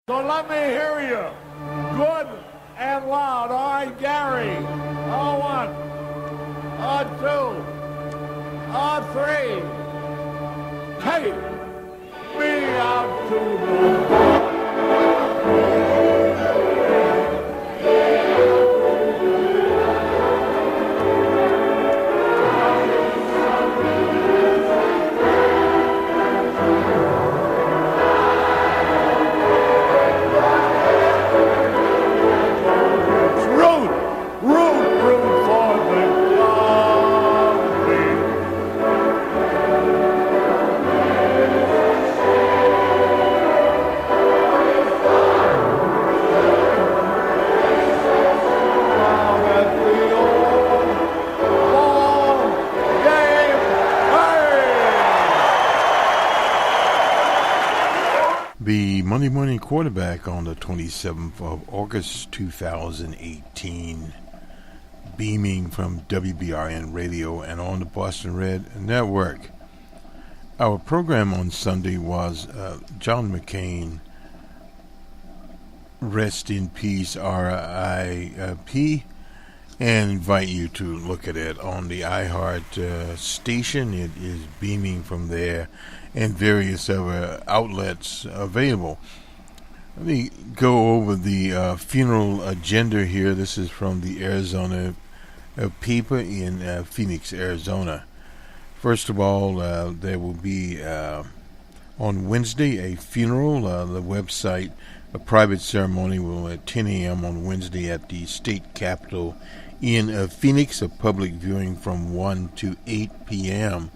So let me hear you. Good and loud. All right, Gary. On one. On two. On three. Take me out to the The Monday morning quarterback on the 27th of August 2018, beaming from WBRN Radio and on the Boston Red Network. Our program on Sunday was John McCain, rest in peace, R.I.P., and invite you to look at it on the iHeart station. It is beaming from there and various other outlets available. Let me go over the funeral agenda here. This is from the Arizona paper in Phoenix, Arizona. First of all, there will be on Wednesday a funeral. The website, a private ceremony will at 10 a.m. on Wednesday at the state capitol in Phoenix. A public viewing from 1 to 8 p.m.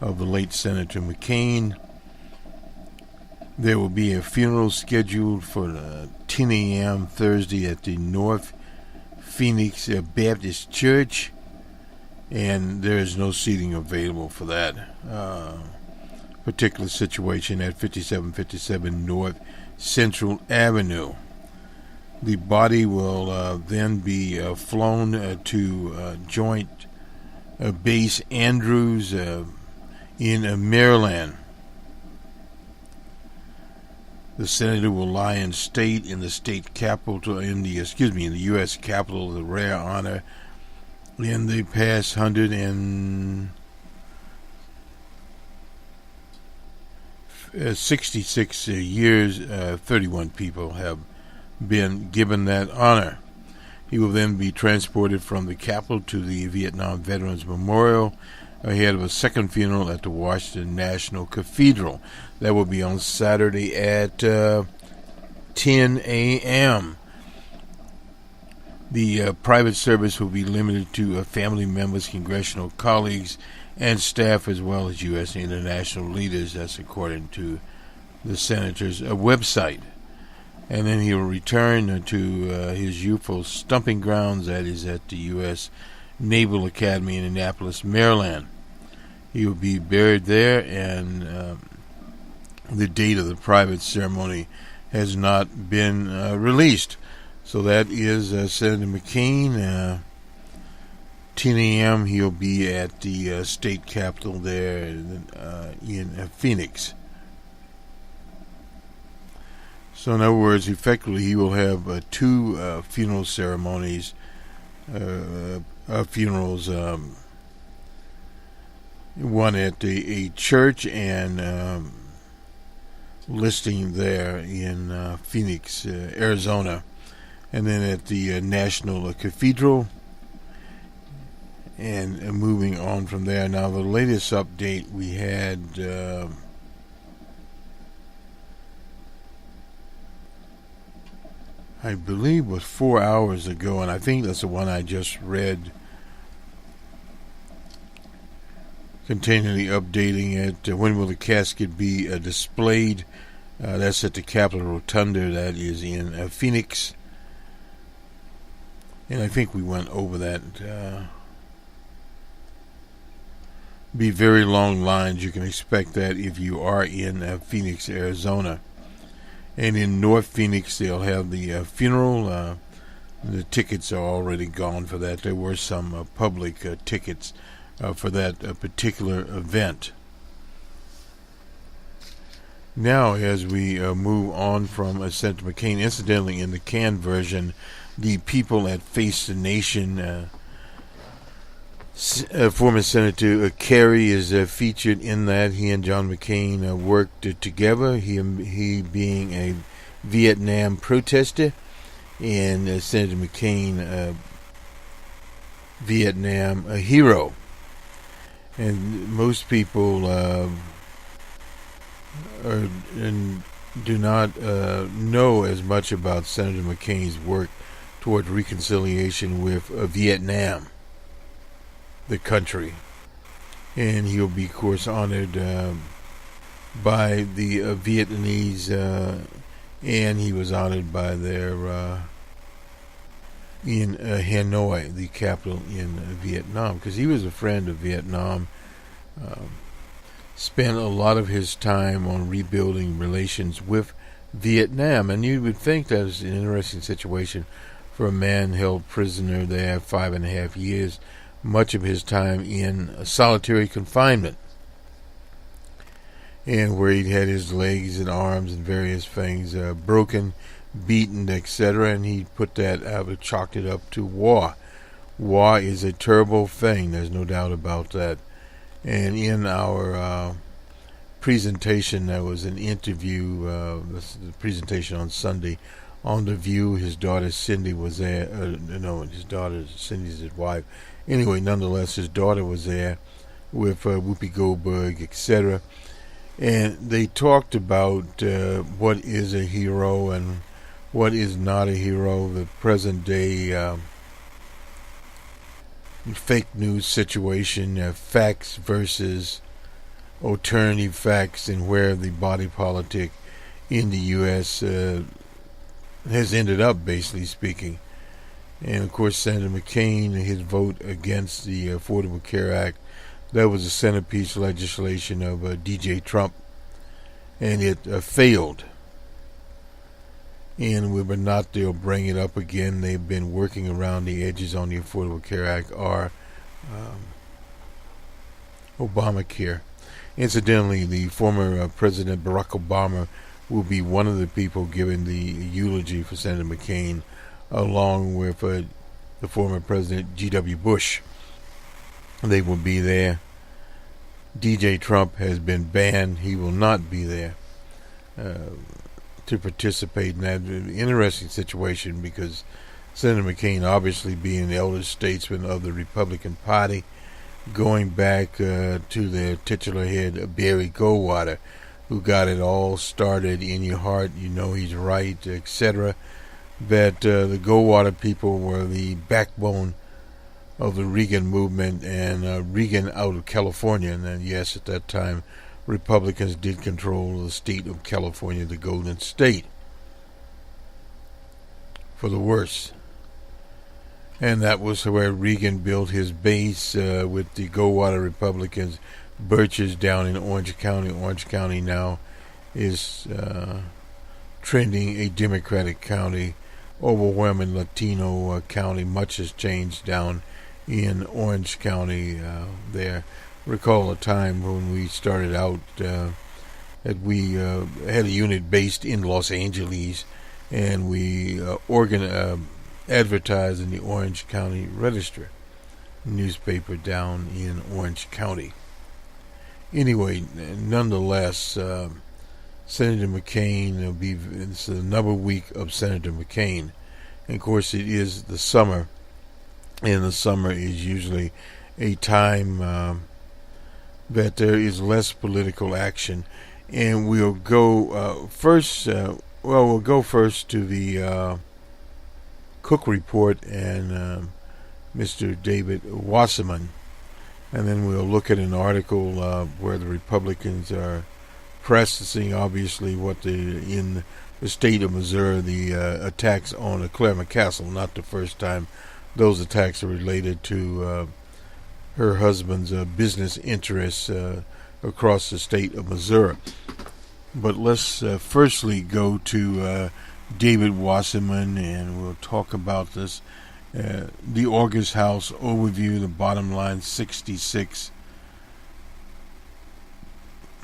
of the late Senator McCain. There will be a funeral scheduled for 10 a.m. Thursday at the North Phoenix Baptist Church, and there is no seating available for that particular situation at 5757 North Central Avenue. The body will then be flown to Joint Base Andrews in Maryland. The senator will lie in state in the state capitol, in the U.S. Capitol, the rare honor in the past 166 years. 31 people have been given that honor. He will then be transported from the Capitol to the Vietnam Veterans Memorial ahead of a second funeral at the Washington National Cathedral. That will be on Saturday at 10 a.m. The private service will be limited to family members, congressional colleagues, and staff, as well as U.S. and international leaders. That's according to the senator's website. And then he will return to his youthful stomping grounds, that is at the U.S. Naval Academy in Annapolis, Maryland. He will be buried there, and the date of the private ceremony has not been released. So that is Senator McCain. 10 a.m. he'll be at the state capitol there in Phoenix. So in other words, effectively he will have two funeral ceremonies, funerals, one at a church and listing there in Phoenix, Arizona, and then at the National Cathedral, and moving on from there. Now the latest update we had I believe was 4 hours ago, and I think that's the one I just read, continually updating it. When will the casket be displayed? That's at the Capitol Rotunda, that is in Phoenix. And I think we went over that. Be very long lines. You can expect that if you are in Phoenix, Arizona. And in North Phoenix, they'll have the funeral. The tickets are already gone for that. There were some public tickets for that particular event. Now, as we move on from Senator McCain, incidentally, in the canned version, the people that face the nation, former Senator Kerry is featured in that. He and John McCain worked together, he being a Vietnam protester, and Senator McCain, Vietnam, a hero. And most people do not know as much about Senator McCain's work toward reconciliation with Vietnam, the country. And he'll be, of course, honored by the Vietnamese, and he was honored by their in Hanoi, the capital in Vietnam, because he was a friend of Vietnam. Spent a lot of his time on rebuilding relations with Vietnam, and you would think that is an interesting situation for a man held prisoner there 5.5 years, much of his time in solitary confinement, and where he'd had his legs and arms and various things broken, beaten, etc., and he put that out, chalked it up to war. War is a terrible thing, there's no doubt about that. And in our presentation, there was an interview, the presentation on Sunday, on The View. His daughter Cindy was there. His daughter Cindy's his wife. Anyway, nonetheless, his daughter was there with Whoopi Goldberg, etc. And they talked about what is a hero and what is not a hero, the present day fake news situation, facts versus alternative facts, and where the body politic in the U.S. has ended up, basically speaking. And of course, Senator McCain, his vote against the Affordable Care Act, that was a centerpiece legislation of D.J. Trump, and it failed. And whether or not they'll bring it up again, they've been working around the edges on the Affordable Care Act or Obamacare. Incidentally, the former President Barack Obama will be one of the people giving the eulogy for Senator McCain, along with the former President G.W. Bush. They will be there. DJ Trump has been banned. He will not be there to participate in that interesting situation, because Senator McCain, obviously being the elder statesman of the Republican Party, going back to their titular head, Barry Goldwater, who got it all started, in your heart, you know he's right, etc., that the Goldwater people were the backbone of the Reagan movement, and Reagan out of California. And then, yes, at that time, Republicans did control the state of California, the Golden State, for the worse. And that was where Reagan built his base with the Goldwater Republicans, Birches down in Orange County. Orange County now is trending a Democratic county, overwhelming Latino county. Much has changed down in Orange County there. Recall a time when we started out that we had a unit based in Los Angeles, and we advertised in the Orange County Register newspaper down in Orange County. Anyway, nonetheless, Senator McCain it's another week of Senator McCain. And of course, it is the summer, and the summer is usually a time that there is less political action. And we'll go first. We'll go first to the Cook Report and Mr. David Wasserman, and then we'll look at an article where the Republicans are pressing, obviously, in the state of Missouri, the attacks on Claremont Castle. Not the first time those attacks are related to her husband's business interests across the state of Missouri. But let's firstly go to David Wasserman, and we'll talk about this. The August House overview, the bottom line, 66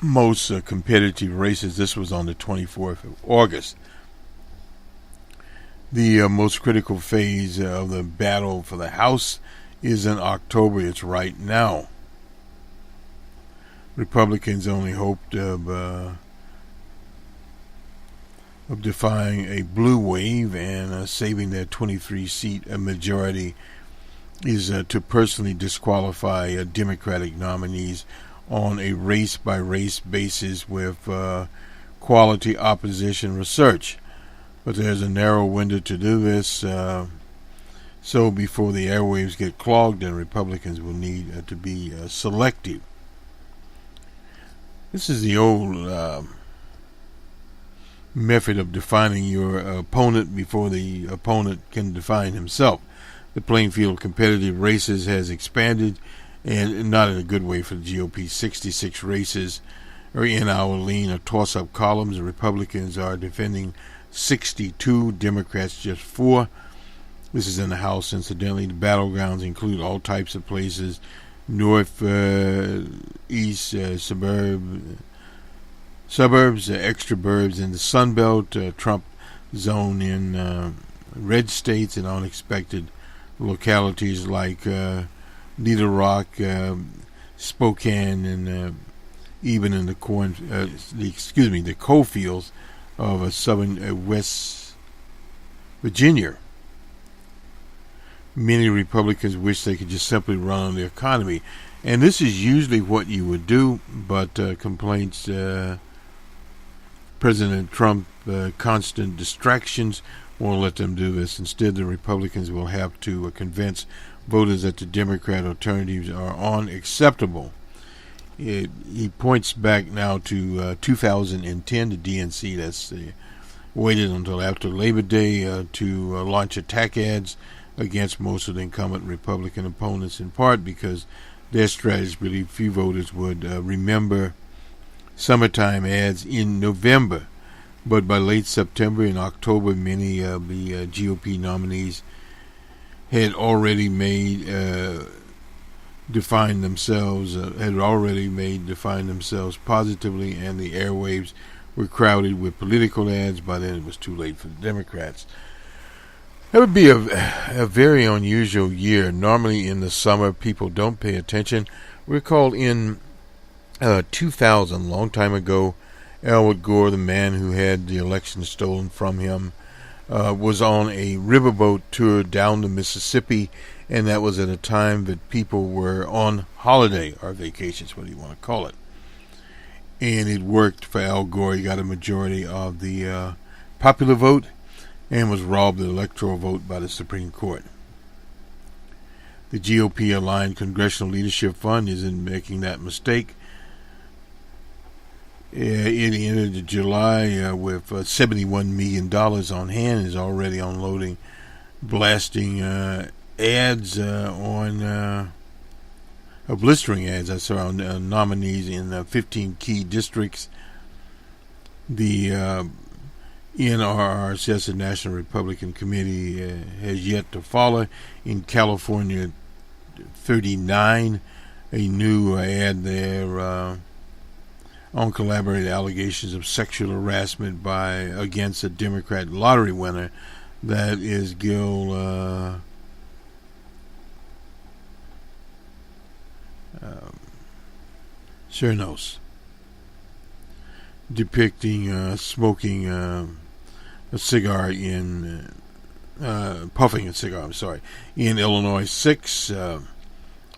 most competitive races. This was on the 24th of August. The most critical phase of the battle for the House is in October. It's right now. Republicans only hoped of defying a blue wave and saving their 23-seat majority is to personally disqualify Democratic nominees on a race-by-race basis with quality opposition research. But there's a narrow window to do this, so before the airwaves get clogged, then Republicans will need to be selective. This is the old method of defining your opponent before the opponent can define himself. The playing field of competitive races has expanded, and not in a good way for the GOP. 66 races are in our lean or toss-up columns. The Republicans are defending 62, Democrats just 4. This is in the House, incidentally. The battlegrounds include all types of places: north, east, suburbs, extraburbs in the Sun Belt, Trump zone in red states, and unexpected localities like Little Rock, Spokane, and even in the the coal fields of southern West Virginia. Many Republicans wish they could just simply run on the economy, and this is usually what you would do, but complaints President Trump constant distractions won't let them do this. Instead, the Republicans will have to convince voters that the Democrat alternatives are unacceptable. He points back now to 2010, the DNC that's waited until after Labor Day to launch attack ads against most of the incumbent Republican opponents, in part because their strategies believed few voters would remember summertime ads in November. But by late September and October, many of the GOP nominees had already defined themselves positively, and the airwaves were crowded with political ads. By then it was too late for the Democrats. That would be a very unusual year. Normally in the summer people don't pay attention. Recall in 2000, long time ago, Al Gore, the man who had the election stolen from him, was on a riverboat tour down the Mississippi, and that was at a time that people were on holiday or vacations, what do you want to call it. And it worked for Al Gore. He got a majority of the popular vote and was robbed of the electoral vote by the Supreme Court. The GOP-aligned Congressional Leadership Fund isn't making that mistake. It ended July with $71 million on hand, is already unloading, blasting ads blistering ads, on nominees in 15 key districts. The NRRCS, the National Republican Committee, has yet to follow. In California, 39, a new ad there on collaborated allegations of sexual harassment against a Democrat lottery winner. That is Gil Cernos, depicting smoking a cigar puffing a cigar, in Illinois. 6, a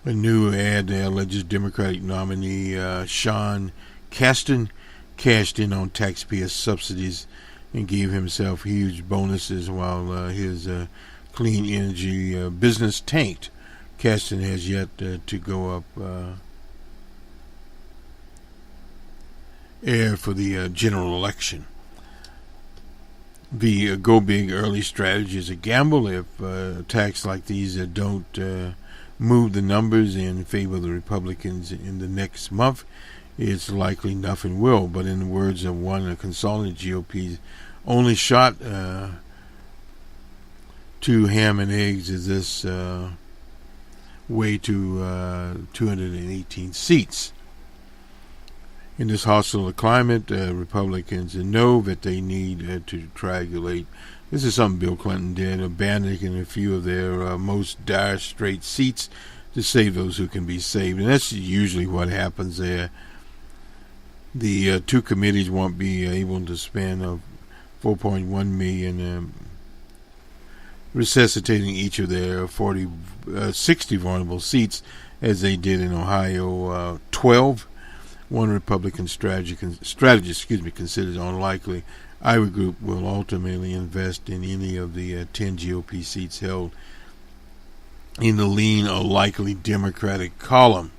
new ad that alleges Democratic nominee Sean Casten cashed in on taxpayer subsidies and gave himself huge bonuses while his clean energy business tanked. Casten has yet to go up air for the general election. The go big early strategy is a gamble. If attacks like these don't move the numbers in favor of the Republicans in the next month, it's likely nothing will. But in the words of one consultant, GOP's only shot to ham and eggs is this way to 218 seats. In this hostile climate, Republicans know that they need to triangulate. This is something Bill Clinton did, abandoning a few of their most dire straight seats to save those who can be saved. And that's usually what happens there. The two committees won't be able to spend $4.1 million resuscitating each of their 60 vulnerable seats, as they did in Ohio. 12. One Republican strategist considers unlikely Iowa Group will ultimately invest in any of the 10 GOP seats held in the lean or likely Democratic column.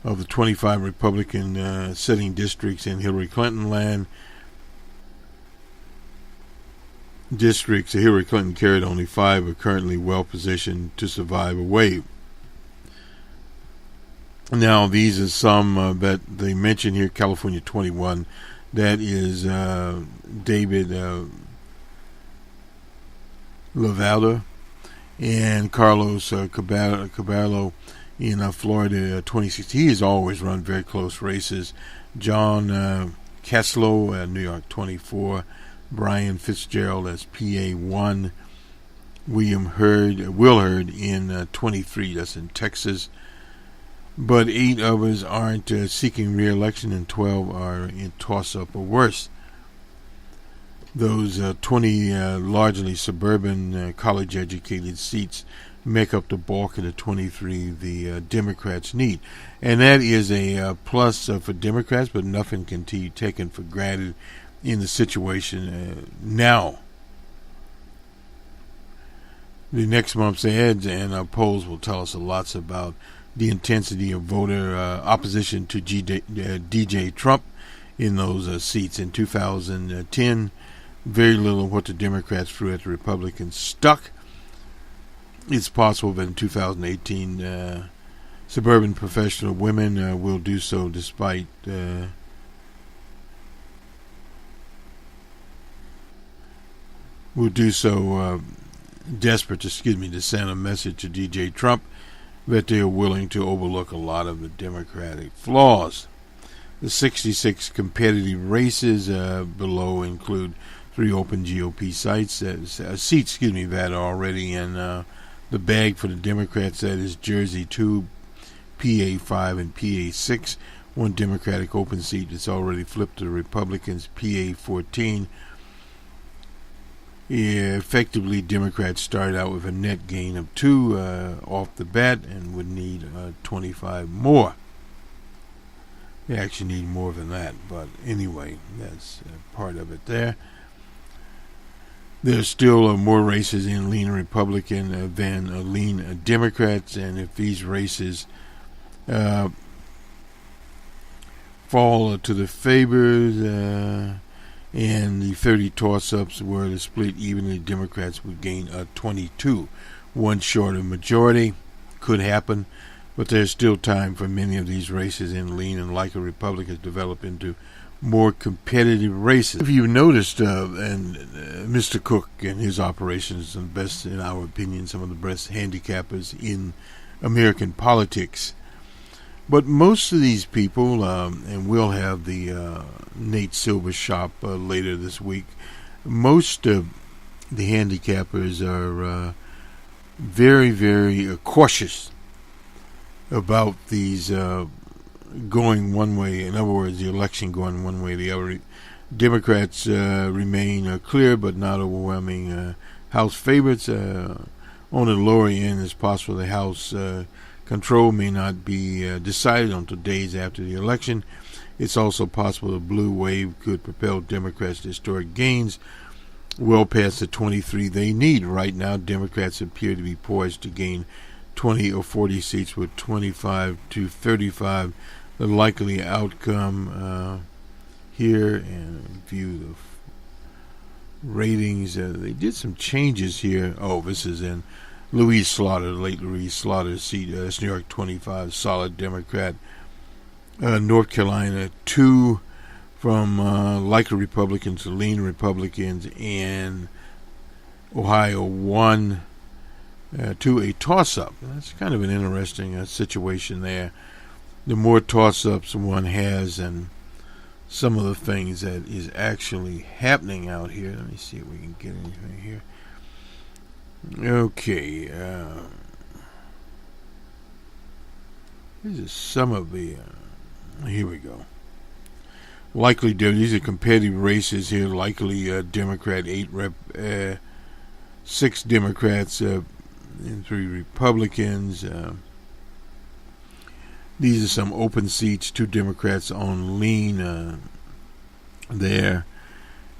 Of the 25 Republican sitting districts in Hillary Clinton land, districts Hillary Clinton carried, only 5 are currently well positioned to survive a wave. Now, these are some that they mention here. California 21, that is David Lavalda, and Carlos Caballo in Florida 26. He has always run very close races. John Kessler, New York 24, Brian Fitzgerald as PA 1, Will Hurd in 23, that's in Texas. But 8 others aren't seeking re-election, and 12 are in toss-up or worse. Those 20 largely suburban college-educated seats make up the bulk of the 23 the Democrats need. And that is a plus for Democrats, but nothing can be taken for granted in the situation now. The next month's ads and polls will tell us a lot about the intensity of voter opposition to DJ Trump in those seats. In 2010, very little of what the Democrats threw at the Republicans stuck. It's possible that in 2018, suburban professional women will do so desperate to send a message to DJ Trump that they are willing to overlook a lot of the Democratic flaws. The 66 competitive races below include 3 open GOP seats that are already in the bag for the Democrats. That is Jersey 2, PA 5, and PA 6. 1 Democratic open seat that's already flipped to the Republicans, PA 14. Effectively, Democrats started out with a net gain of 2 off the bat and would need 25 more. They actually need more than that, but anyway, that's part of it there. There's still more races in lean Republican than lean Democrats, and if these races fall to the favors, and the 30 toss-ups were to split evenly, Democrats would gain 22. 1 short of majority. Could happen, but there's still time for many of these races in lean and likely Republicans develop into more competitive races. If you've noticed, and Mr. Cook and his operations are the best, in our opinion, some of the best handicappers in American politics. But most of these people, and we'll have the Nate Silver shop later this week, most of the handicappers are very, very cautious about these going one way. In other words, the election going one way or the other. Democrats remain clear but not overwhelming House favorites. On the lower end, it's possible the House control may not be decided until days after the election. It's also possible the blue wave could propel Democrats to historic gains well past the 23 they need. Right now, Democrats appear to be poised to gain 20 or 40 seats, with 25 to 35 the likely outcome here. And view the ratings. They did some changes here. Oh, this is in Louise Slaughter, the late Louise Slaughter's seat. That's New York 25, solid Democrat. North Carolina 2 from likely Republicans to lean Republicans, and Ohio 1 to a toss-up. That's kind of an interesting situation there. The more toss-ups one has, and some of the things that is actually happening out here. Let me see if we can get anything here. Okay, this is some of the. Here we go. Likely, these are competitive races here. Likely Democrat, 6 Democrats and 3 Republicans. These are some open seats. 2 Democrats on lean there.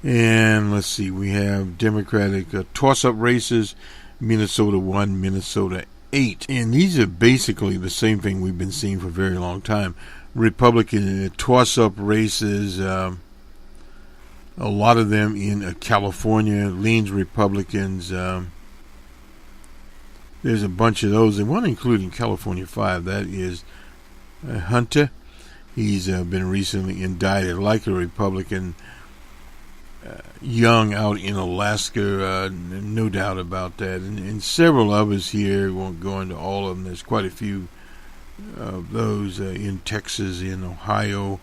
And let's see, we have Democratic toss-up races. Minnesota 1, Minnesota 8. And these are basically the same thing we've been seeing for a very long time. Republican toss-up races, a lot of them in California, leans Republicans. There's a bunch of those, and one including California 5. That is Hunter. He's been recently indicted, like a Republican. Young out in Alaska, no doubt about that. And several others here, won't go into all of them. There's quite a few of those in Texas, in Ohio,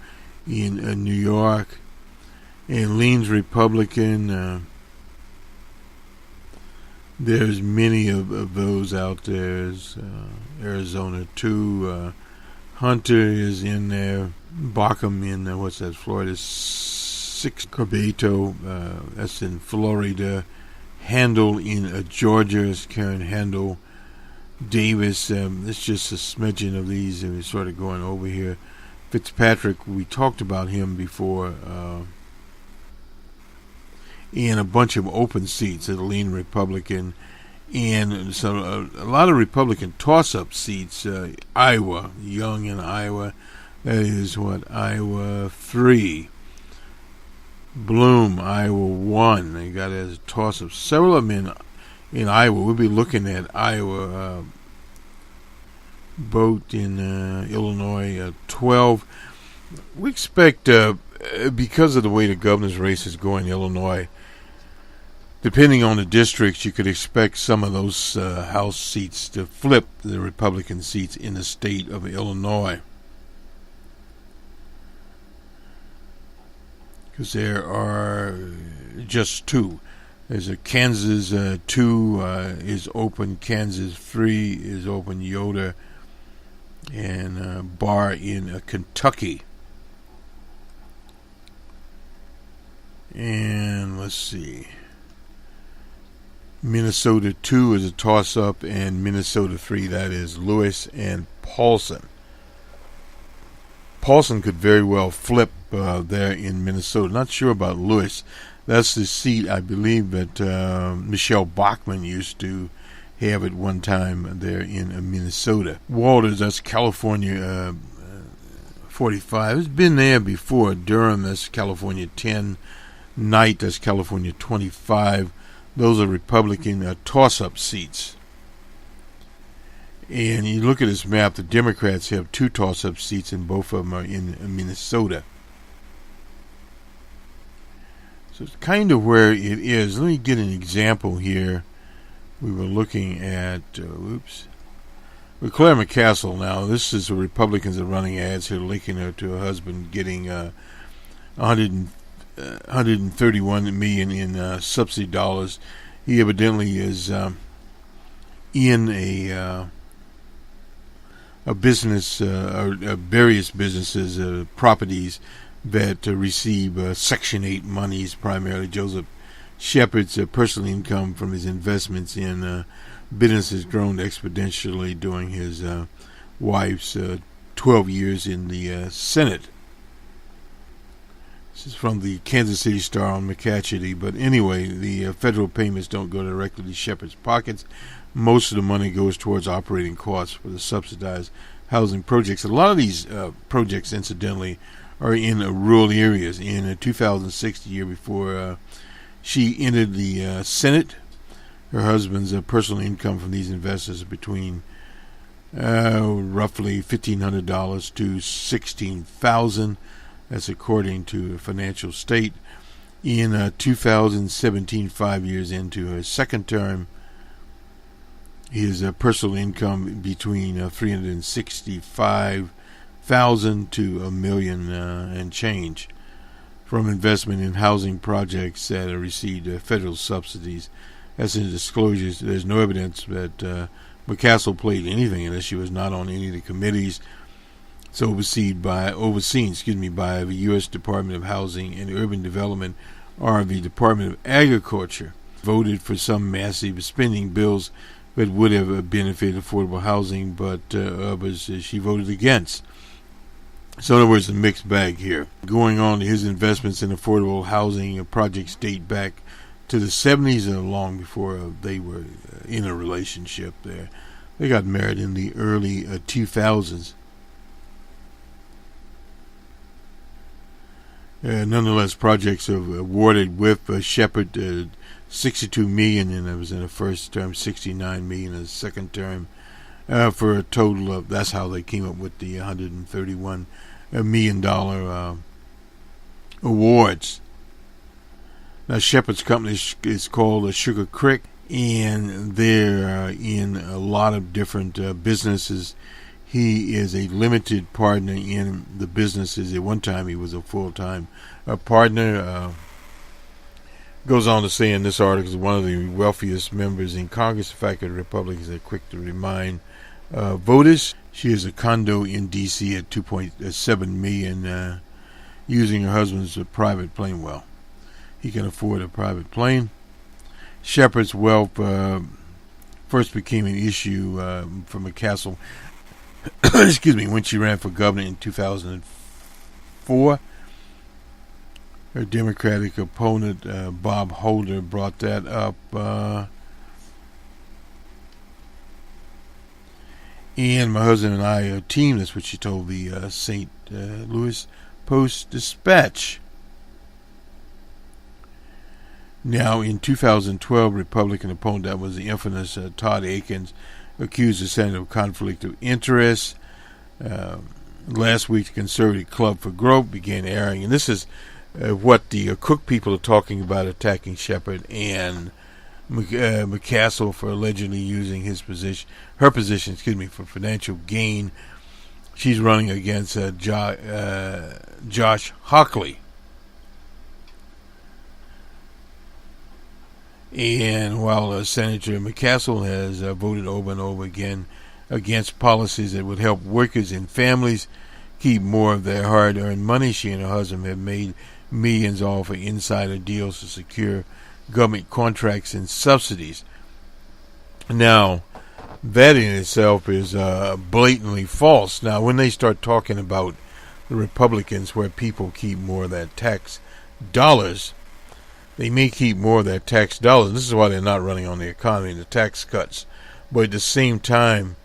in New York. And leans Republican. There's many of those out there. Arizona too. Hunter is in there. Bockham in Florida. 6 Corbeto, that's in Florida. Handel in Georgia is Karen Handel. Davis, it's just a smidgen of these, and we're sort of going over here. Fitzpatrick, we talked about him before. And a bunch of open seats at lean Republican. And so a lot of Republican toss-up seats. Iowa, Young in Iowa. That is Iowa 3. Bloom, Iowa 1. They got it as a toss-up. Several of them in Iowa. We'll be looking at Iowa. Vote in Illinois 12. We expect, because of the way the governor's race is going in Illinois, depending on the districts, you could expect some of those House seats to flip the Republican seats in the state of Illinois. Because there are just 2. There's a Kansas 2 is open, Kansas 3 is open, Yoder and Barr in Kentucky. And let's see. Minnesota 2 is a toss-up, and Minnesota 3, that is Lewis and Paulson. Paulson could very well flip there in Minnesota. Not sure about Lewis. That's the seat, I believe, that Michelle Bachmann used to have at one time there in Minnesota. Walters, that's California 45. It's been there before. Durham, that's California 10. Knight, that's California 25. Those are Republican toss-up seats. And you look at this map, the Democrats have 2 toss-up seats, and both of them are in Minnesota. So it's kind of where it is. Let me get an example here. We were looking at, with Claire McCaskill now. This is the Republicans that are running ads here, linking her to her husband getting 131 million in subsidy dollars. He evidently is in a business, or various businesses, properties that receive Section 8 monies, primarily. Joseph Shepard's personal income from his investments in business has grown exponentially during his wife's 12 years in the Senate. This is from the Kansas City Star on McCatcherty. But anyway, the federal payments don't go directly to Shepard's pockets. Most of the money goes towards operating costs for the subsidized housing projects. A lot of these projects, incidentally, are in rural areas. In 2006, the year before she entered the Senate, her husband's personal income from these investors is between roughly $1,500 to $16,000. That's according to Financial State. In 2017, 5 years into her second term, his personal income between $365,000 to $1 million and change. from investment in housing projects that received federal subsidies. As in disclosures, there's no evidence that McCassell played anything in this. She was not on any of the committees. It's overseen by the U.S. Department of Housing and Urban Development, or the Department of Agriculture. Voted for some massive spending bills that would have benefited affordable housing, but others she voted against. So in other words, a mixed bag here. Going on, his investments in affordable housing projects date back to the 70s and long before they were in a relationship there. They got married in the early 2000s. Nonetheless, projects are awarded with Shepard $62 million, and it was in the first term, $69 million in the second term, for a total of, that's how they came up with the $131 million awards. Now, Shepard's company is called Sugar Creek, and they're in a lot of different businesses. He is a limited partner in the businesses. At one time, he was a full-time partner. Goes on to say in this article, is one of the wealthiest members in Congress. In fact, the Republicans are quick to remind voters. She has a condo in D.C. at $2.7 million, using her husband's private plane. Well, he can afford a private plane. Shepard's wealth first became an issue for McCassell when she ran for governor in 2004. Her Democratic opponent, Bob Holder, brought that up. And my husband and I are a team. That's what she told the St. Louis Post-Dispatch. Now, in 2012, Republican opponent, that was the infamous Todd Akins, accused the Senate of conflict of interest. Last week, the Conservative Club for Growth began airing, and this is what the Cook people are talking about, attacking Shepard and McCassell for allegedly using her position, for financial gain. She's running against Josh Hockley. And while Senator McCassell has voted over and over again against policies that would help workers and families keep more of their hard-earned money, she and her husband have made millions off of insider deals to secure government contracts and subsidies. Now, that in itself is blatantly false. Now, when they start talking about the Republicans where people keep more of their tax dollars, they may keep more of their tax dollars. This is why they're not running on the economy and the tax cuts. But at the same time,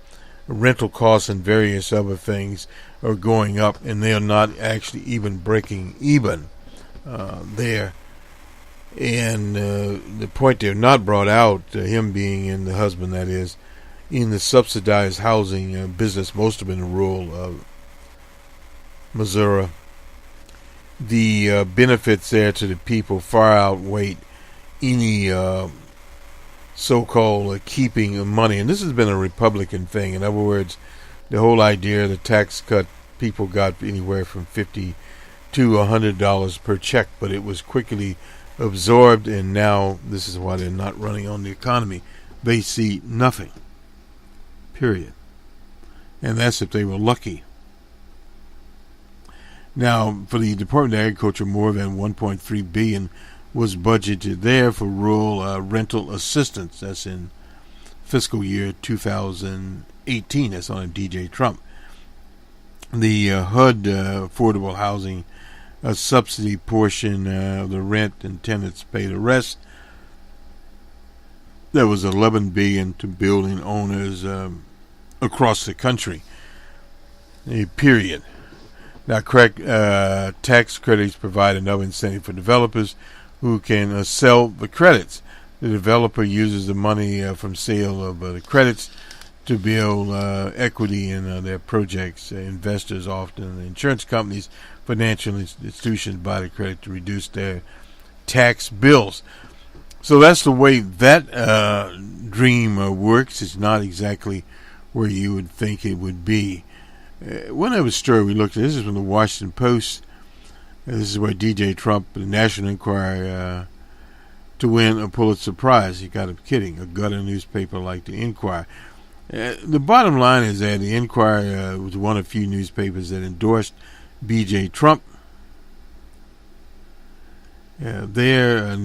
rental costs and various other things are going up, and they're not actually even breaking even there. And the point they're not brought out, him being in the husband, that is, in the subsidized housing business, most of them in rural Missouri, the benefits there to the people far outweigh any so-called keeping of money. And this has been a Republican thing. In other words, the whole idea of the tax cut, people got anywhere from $50 to $100 per check, but it was quickly absorbed, and now this is why they're not running on the economy. They see nothing, period. And that's if they were lucky. Now, for the Department of Agriculture, more than $1.3 billion was budgeted there for rural rental assistance. That's in fiscal year 2018. That's on DJ Trump. The HUD affordable housing subsidy portion of the rent and tenants pay the rest. There was $11 billion to building owners across the country. Period. Now, tax credits provide another incentive for developers who can sell the credits. The developer uses the money from sale of the credits to build equity in their projects. Investors, often insurance companies, financial institutions, buy the credit to reduce their tax bills. So that's the way that dream works. It's not exactly where you would think it would be. One other story we looked at, this is from the Washington Post. This is where DJ Trump, the National Enquirer, to win a Pulitzer Prize. You got him kidding. A gutter newspaper like the Enquirer. The bottom line is that the Enquirer was one of few newspapers that endorsed B.J. Trump. Granted,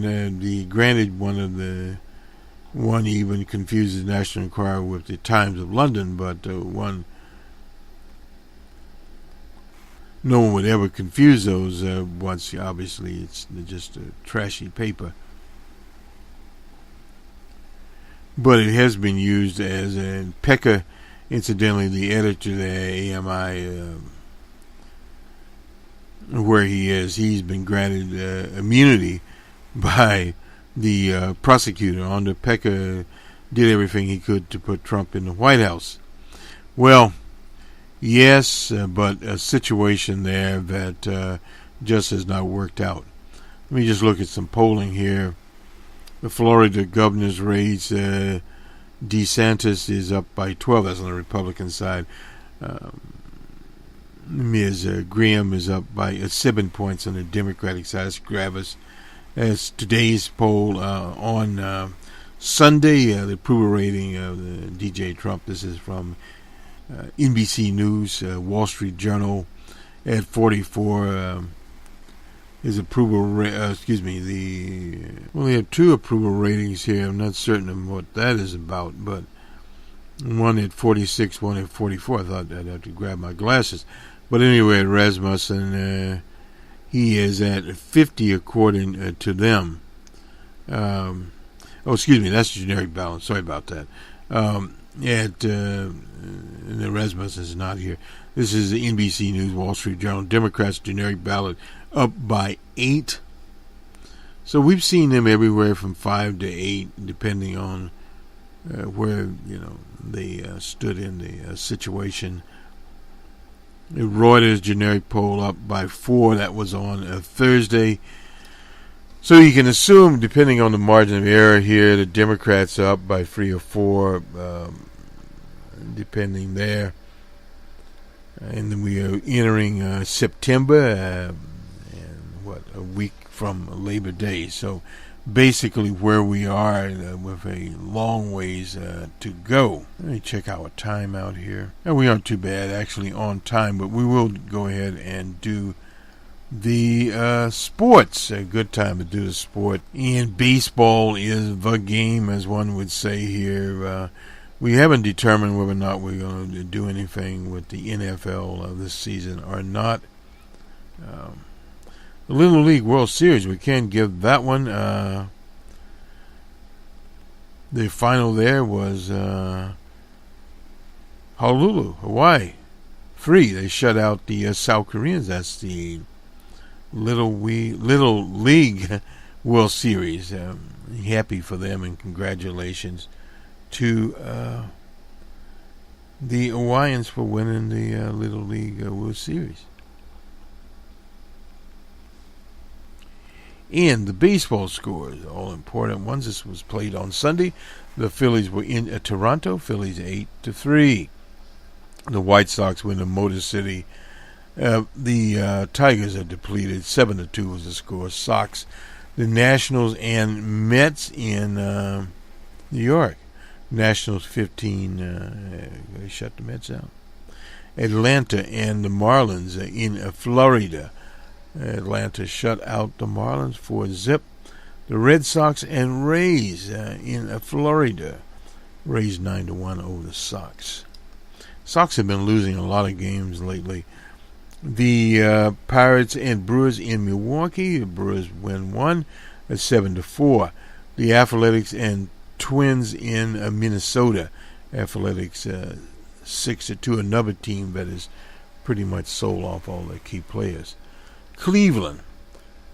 one even confuses National Enquirer with the Times of London, but no one would ever confuse those once, obviously, it's just a trashy paper. But it has been used as a Pecker, incidentally, the editor there, AMI, where he is, he's been granted immunity by the prosecutor. Under Pecker did everything he could to put Trump in the White House. Well, yes, but a situation there that just has not worked out. Let me just look at some polling here. The Florida governor's race, DeSantis is up by 12. That's on the Republican side. Ms. Graham is up by 7 points on the Democratic side. That's Gravis. As today's poll on Sunday, the approval rating of DJ Trump. This is from NBC News, Wall Street Journal, at 44. His approval, we have two approval ratings here. I'm not certain of what that is about, but one at 46, one at 44. I thought I'd have to grab my glasses. But anyway, Rasmussen, he is at 50 according to them. That's the generic ballot. Sorry about that. The Rasmussen is not here. This is the NBC News, Wall Street Journal. Democrats' generic ballot up by 8. So we've seen them everywhere from 5 to 8, depending on where they stood in the situation. The Reuters generic poll up by 4. That was on Thursday. So you can assume, depending on the margin of error here, the Democrats are up by 3 or 4, depending there. And then we are entering September, a week from Labor Day. So basically where we are with a long ways to go. Let me check our time out here. We aren't too bad, actually, on time, but we will go ahead and do the sports. A good time to do the sport. And baseball is the game, as one would say here. We haven't determined whether or not we're going to do anything with the NFL this season or not. The Little League World Series, we can give that one. The final there was Honolulu, Hawaii. 3. They shut out the South Koreans. That's the Little League World Series. Happy for them and congratulations to the Hawaiians for winning the Little League World Series. And the baseball scores, all important ones. This was played on Sunday. The Phillies were in Toronto. Phillies 8-3. The White Sox win in Motor City. The Tigers are depleted. 7-2 was the score. Sox, the Nationals, and Mets in New York. Nationals 15. They shut the Mets out. Atlanta and the Marlins in Florida. Atlanta shut out the Marlins 4-0. The Red Sox and Rays in Florida. Rays 9-1 over the Sox. Sox have been losing a lot of games lately. The Pirates and Brewers in Milwaukee. The Brewers win 1 at 7-4. The Athletics and Twins in Minnesota. Athletics 6-2. Another team that is pretty much sold off all their key players. Cleveland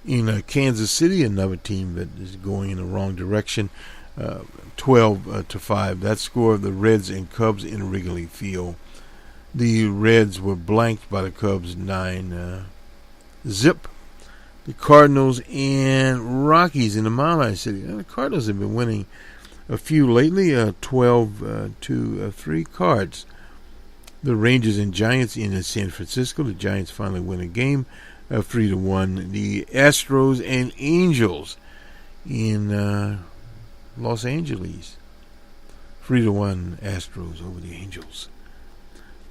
in Kansas City, another team that is going in the wrong direction, 12-5. That score of the Reds and Cubs in Wrigley Field. The Reds were blanked by the Cubs 9-0. The Cardinals and Rockies in the Mile High City. The Cardinals have been winning a few lately, 12-3 Cards. The Rangers and Giants in San Francisco. The Giants finally win a game. 3-1. The Astros and Angels in Los Angeles. 3-1 Astros over the Angels.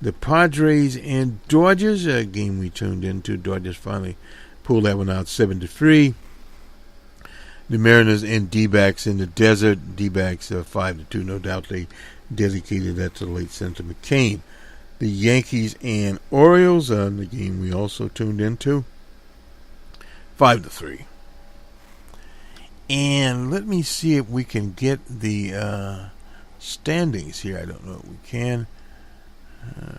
The Padres and Dodgers, a game we tuned into. Dodgers finally pulled that one out 7-3. The Mariners and D-backs in the desert. D-backs 5-2. No doubt they dedicated that to the late Senator McCain. The Yankees and Orioles, the game we also tuned into. 5-3. And let me see if we can get the standings here. I don't know if we can.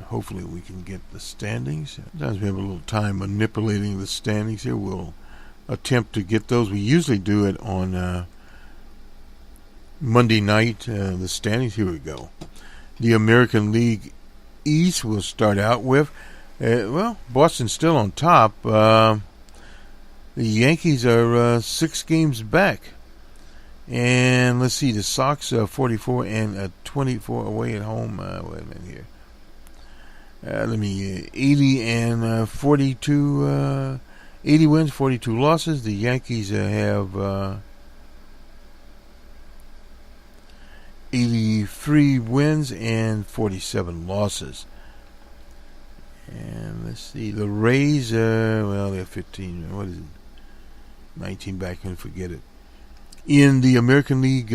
Hopefully we can get the standings. Sometimes we have a little time manipulating the standings here. We'll attempt to get those. We usually do it on Monday night, the standings. Here we go. The American League East we'll start out with. Boston's still on top. The Yankees are 6 games back. And let's see, the Sox are 44 and 24 away at home. Wait a minute here. 80 and 42, 80 wins, 42 losses. The Yankees have 83 wins and 47 losses. And let's see, the Rays, they're 15, what is it? 19 back, and forget it. In the American League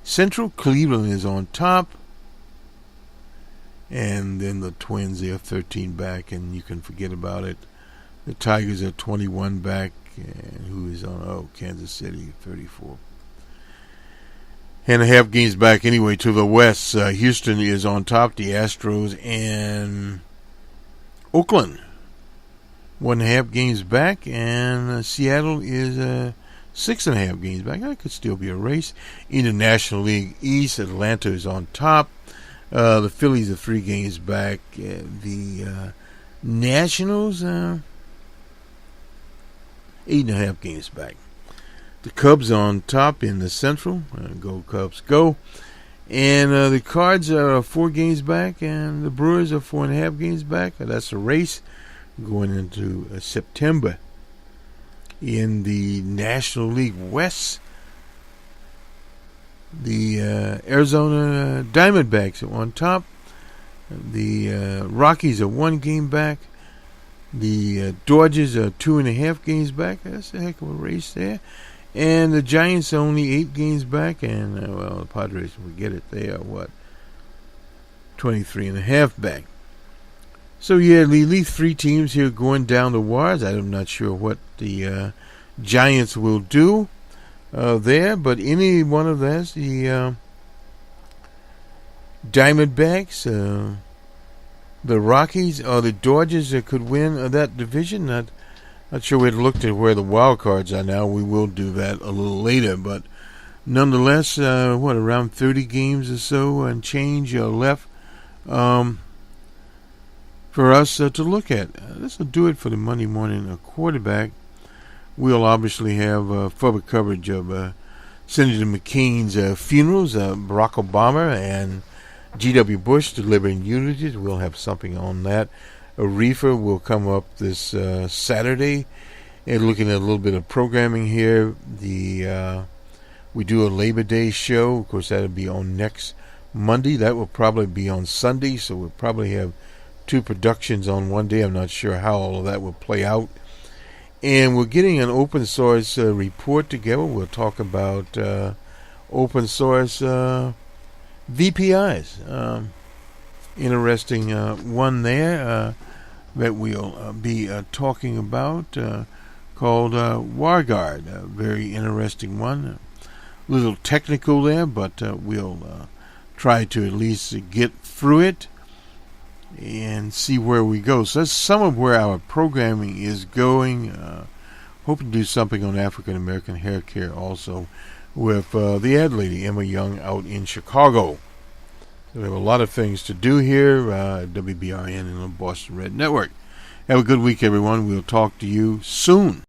Central, Cleveland is on top. And then the Twins, they're 13 back, and you can forget about it. The Tigers are 21 back, and who is on? Kansas City, 34. And a half games back anyway to the West. Houston is on top, the Astros, and Oakland 1.5 games back, and Seattle is 6.5 games back. That could still be a race. In the National League East, Atlanta is on top. The Phillies are 3 games back. The Nationals 8.5 games back. The Cubs on top in the Central. Go Cubs, go. And the Cards are 4 games back, and the Brewers are 4.5 games back. That's a race going into September. In the National League West, the Arizona Diamondbacks are on top. The Rockies are 1 game back. The Dodgers are 2.5 games back. That's a heck of a race there. And the Giants are only 8 games back. And, the Padres, forget it. They are, 23.5 back. So, the elite 3 teams here going down the wires. I'm not sure what the Giants will do there, but any one of those, the Diamondbacks, the Rockies, or the Dodgers that could win that division. Not sure we had looked at where the wild cards are now. We will do that a little later, but nonetheless, around 30 games or so and change left for us to look at. This will do it for the Monday morning quarterback. We'll obviously have further coverage of Senator McCain's funerals, Barack Obama and G.W. Bush delivering eulogies. We'll have something on that. Aretha will come up this Saturday. And looking at a little bit of programming here, we do a Labor Day show. Of course, that'll be on next Monday. That will probably be on Sunday, so we'll probably have 2 productions on one day. I'm not sure how all of that will play out. And we're getting an open source report together. We'll talk about open source VPIs. Interesting one there that we'll be talking about called WarGuard. A very interesting one. A little technical there, but we'll try to at least get through it and see where we go. So that's some of where our programming is going. Hoping to do something on African American hair care also with the ad lady Emma Young out in Chicago. So we have a lot of things to do here at WBRN and the Boston Red Network. Have a good week, everyone. We'll talk to you soon.